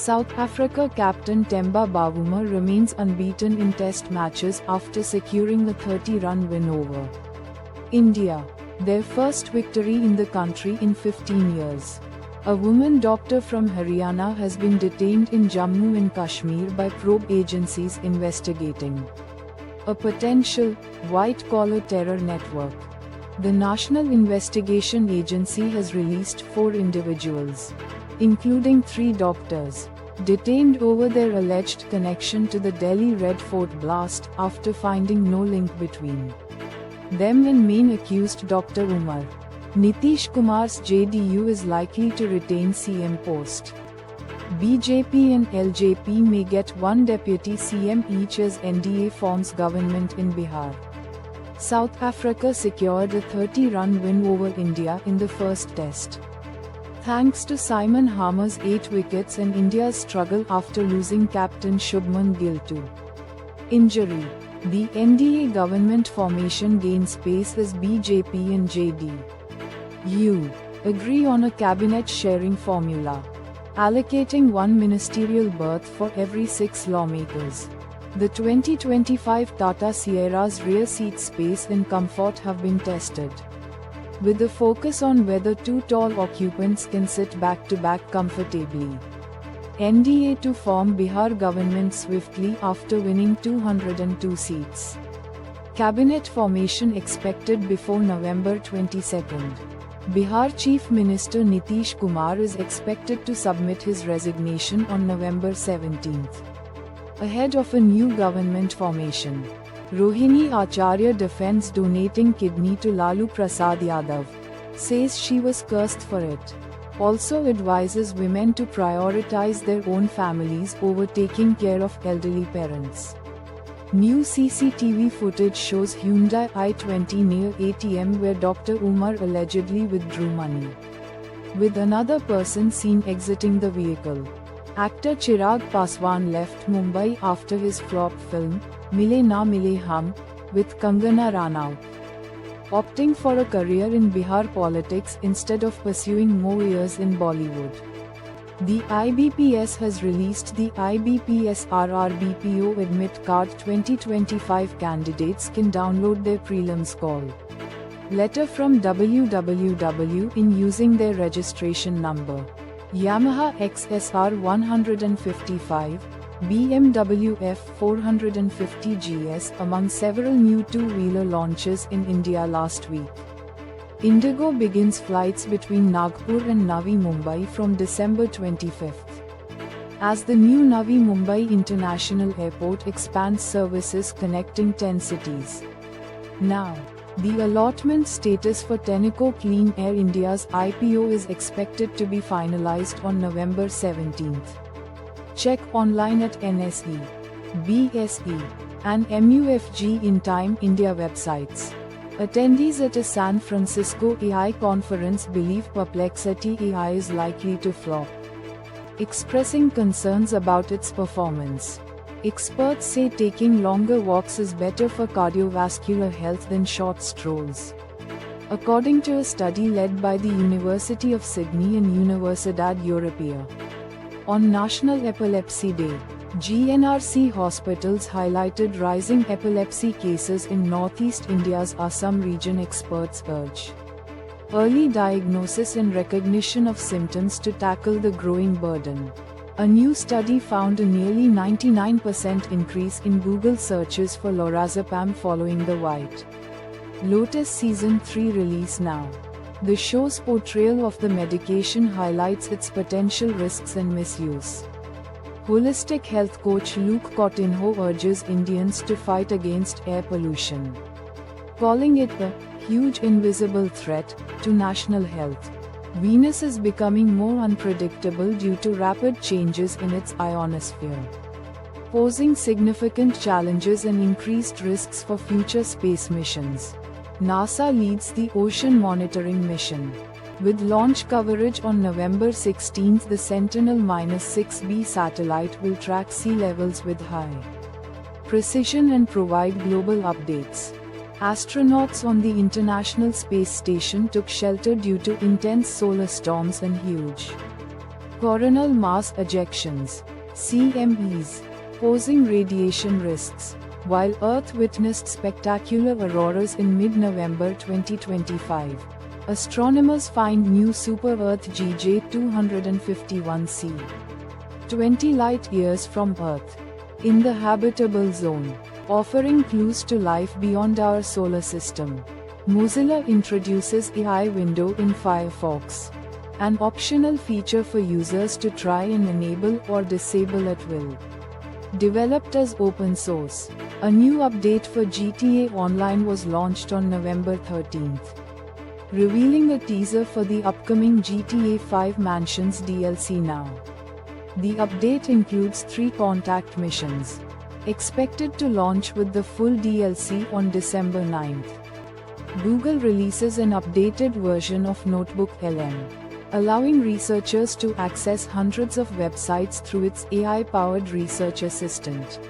South Africa captain Temba Bavuma remains unbeaten in test matches after securing a 30-run win over India, their first victory in the country in 15 years. A woman doctor from Haryana has been detained in Jammu and Kashmir by probe agencies investigating a potential white-collar terror network. The National Investigation Agency has released 4 individuals, including 3 doctors, detained over their alleged connection to the Delhi Red Fort blast after finding no link between them and main accused Dr. Umar. Nitish Kumar's JDU is likely to retain CM post. BJP and LJP may get 1 deputy CM each as NDA forms government in Bihar. South Africa secured a 30-run win over India in the first test, thanks to Simon Harmer's 8 wickets and India's struggle after losing captain Shubman Gill to injury. The NDA government formation gains pace as BJP and JDU agree on a cabinet sharing formula, allocating 1 ministerial berth for every 6 lawmakers. The 2025 Tata Sierra's rear seat space and comfort have been tested, with a focus on whether 2 tall occupants can sit back-to-back comfortably. NDA to form Bihar government swiftly after winning 202 seats. Cabinet formation expected before November 22. Bihar Chief Minister Nitish Kumar is expected to submit his resignation on November 17, ahead of a new government formation. Rohini Acharya defends donating kidney to Lalu Prasad Yadav, says she was cursed for it. Also advises women to prioritize their own families over taking care of elderly parents. New CCTV footage shows Hyundai i20 near ATM where Dr. Umar allegedly withdrew money, with another person seen exiting the vehicle. Actor Chirag Paswan left Mumbai after his flop film, Mile Na Mile Hum, with Kangana Ranaut, opting for a career in Bihar politics instead of pursuing more years in Bollywood. The IBPS has released the IBPS RRBPO Admit Card. 2025 candidates can download their prelims call letter from www in using their registration number. Yamaha XSR 155, BMW F450 GS among several new two-wheeler launches in India last week. Indigo begins flights between Nagpur and Navi Mumbai from December 25, as the new Navi Mumbai International Airport expands services connecting 10 cities. Now, the allotment status for Tenneco Clean Air India's IPO is expected to be finalized on November 17. Check online at NSE, BSE, and MUFG in Time India websites. Attendees at a San Francisco AI conference believe Perplexity AI is likely to flop, expressing concerns about its performance. Experts say taking longer walks is better for cardiovascular health than short strolls, according to a study led by the University of Sydney and Universidad Europea. On National Epilepsy Day, GNRC hospitals highlighted rising epilepsy cases in northeast India's Assam region. Experts urge early diagnosis and recognition of symptoms to tackle the growing burden. A new study found a nearly 99% increase in Google searches for lorazepam following the White Lotus Season 3 release now. The show's portrayal of the medication highlights its potential risks and misuse. Holistic health coach Luke Coutinho urges Indians to fight against air pollution, calling it a huge invisible threat to national health. Venus is becoming more unpredictable due to rapid changes in its ionosphere, posing significant challenges and increased risks for future space missions. NASA leads the ocean monitoring mission, with launch coverage on November 16. The Sentinel-6B satellite will track sea levels with high precision and provide global updates. Astronauts on the International Space Station took shelter due to intense solar storms and huge Coronal mass ejections, CMEs, posing radiation risks. While Earth witnessed spectacular auroras in mid-November 2025, astronomers find new super-Earth GJ251c, 20 light-years from Earth, in the habitable zone, offering clues to life beyond our solar system. Mozilla introduces AI window in Firefox, an optional feature for users to try and enable or disable at will. Developed as open source, a new update for GTA Online was launched on November 13th, revealing a teaser for the upcoming GTA 5 Mansions DLC now. The update includes 3 contact missions, expected to launch with the full DLC on December 9th. Google releases an updated version of Notebook LM, allowing researchers to access hundreds of websites through its AI-powered research assistant.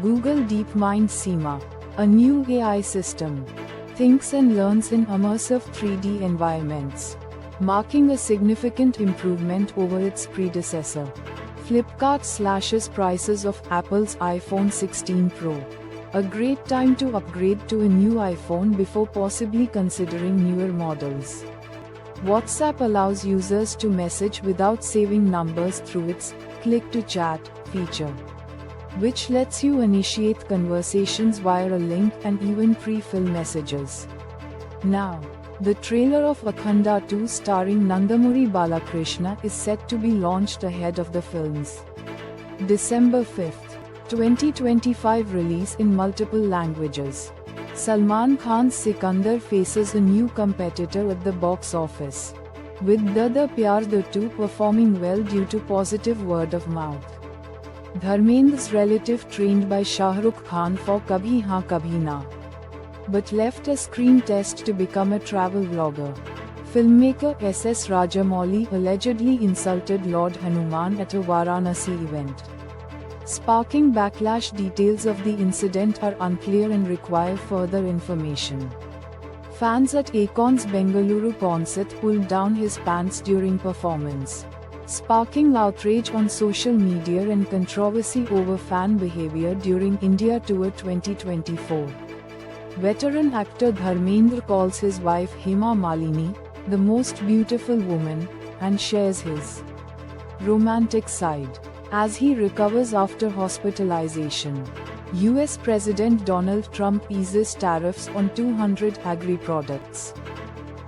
Google DeepMind SEMA, a new AI system, thinks and learns in immersive 3D environments, marking a significant improvement over its predecessor. Flipkart slashes prices of Apple's iPhone 16 Pro. A great time to upgrade to a new iPhone before possibly considering newer models. WhatsApp allows users to message without saving numbers through its Click to Chat feature, which lets you initiate conversations via a link and even pre-fill messages. Now, the trailer of Akhanda 2 starring Nandamuri Balakrishna is set to be launched ahead of the film's December 5th, 2025 release in multiple languages. Salman Khan's Sikandar faces a new competitor at the box office, with Dada Pyar the 2 performing well due to positive word of mouth. Dharmendra's relative trained by Shah Rukh Khan for Kabhi Haan Kabhi Na, but left a screen test to become a travel vlogger. Filmmaker S.S. Rajamouli allegedly insulted Lord Hanuman at a Varanasi event, sparking backlash. Details of the incident are unclear and require further information. Fans at Akon's Bengaluru concert pulled down his pants during performance, sparking outrage on social media and controversy over fan behavior during India Tour 2024. Veteran actor Dharmendra calls his wife Hema Malini the most beautiful woman, and shares his romantic side as he recovers after hospitalization. US President Donald Trump eases tariffs on 200 agri-products,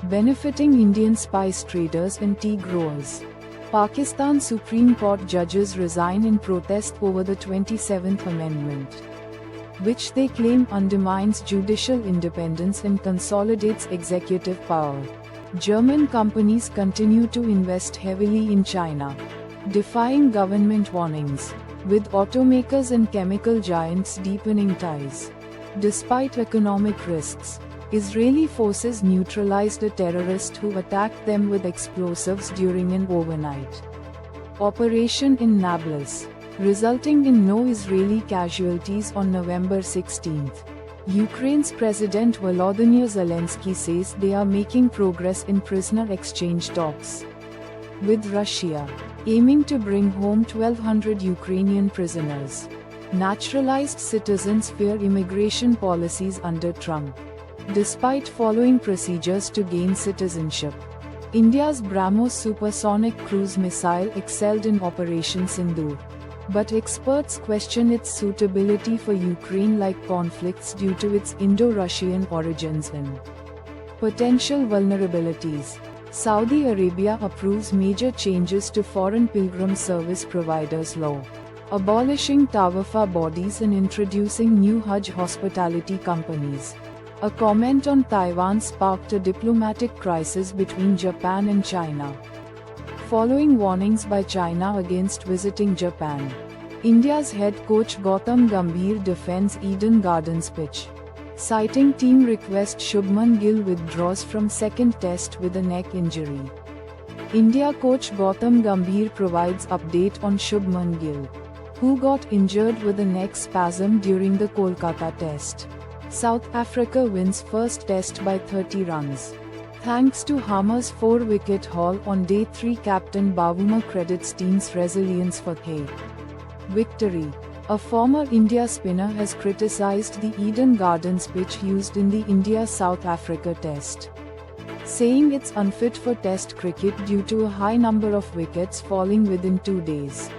benefiting Indian spice traders and tea growers. Pakistan Supreme Court judges resign in protest over the 27th Amendment, which they claim undermines judicial independence and consolidates executive power. German companies continue to invest heavily in China, defying government warnings, with automakers and chemical giants deepening ties. Despite economic risks, Israeli forces neutralized a terrorist who attacked them with explosives during an overnight operation in Nablus, resulting in no Israeli casualties on November 16. Ukraine's President Volodymyr Zelensky says they are making progress in prisoner exchange talks with Russia, aiming to bring home 1,200 Ukrainian prisoners. Naturalized citizens fear immigration policies under Trump, despite following procedures to gain citizenship. India's BrahMos supersonic cruise missile excelled in Operation Sindoor, but experts question its suitability for Ukraine-like conflicts due to its Indo-Russian origins and potential vulnerabilities. Saudi Arabia approves major changes to foreign pilgrim service providers law, abolishing Tawafa bodies and introducing new Hajj hospitality companies. A comment on Taiwan sparked a diplomatic crisis between Japan and China, following warnings by China against visiting Japan. India's head coach Gautam Gambhir defends Eden Gardens pitch, citing team request. Shubman Gill withdraws from second test with a neck injury. India coach Gautam Gambhir provides update on Shubman Gill, who got injured with a neck spasm during the Kolkata test. South Africa wins first test by 30 runs. Thanks to Harmer's 4-wicket haul on day 3, captain Bavuma credits team's resilience for the victory. A former India spinner has criticised the Eden Gardens pitch used in the India-South Africa test, saying it's unfit for test cricket due to a high number of wickets falling within 2 days.